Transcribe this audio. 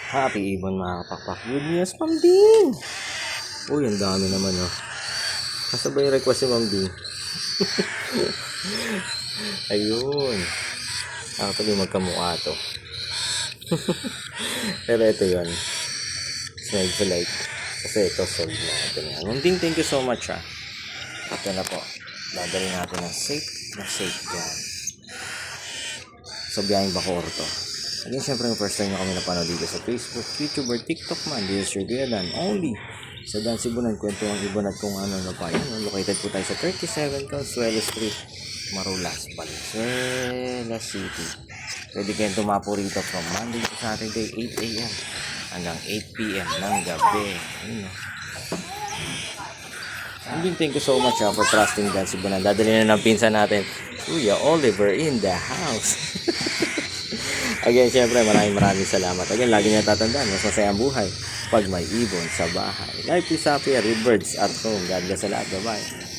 Happy Ibon mga kapakpak. Good news, Ma'am Ding! Uy, ang dami naman oh. Kasabay yung request ni Ma'am Ding. Ayun. Actually, magkamukha to. Pero ito yun. Snag to like. Kasi ito, sold na natin yan. Ma'am Ding, thank you so much ah. Ito na po. Dadali natin ng safe na safe yan. So, biyahing Bacoor to. Again, syempre yung first time nyo kami napanood dito sa Facebook, YouTube, or TikTok man. This is your Kuya Dan. Only sa Dan Sibunan, kwento ang ibon at kung ano na pa yan. Located po tayo sa 37 Consuelo Street, Marulas, Valenzuela City. Pwede kayong tumapo rito from Monday to Saturday, 8 a.m. hanggang 8 p.m. ng gabi. Ayun. And thank you so much for trusting Dan Sibunan. Dadali na ng pinsan natin, Kuya Oliver in the house. Again, syempre, maraming salamat. Again, lagi niya tatandaan, mas masaya ang buhay pag may ibon sa bahay. Life is happy, birds at home. God bless sa lahat. Bye-bye.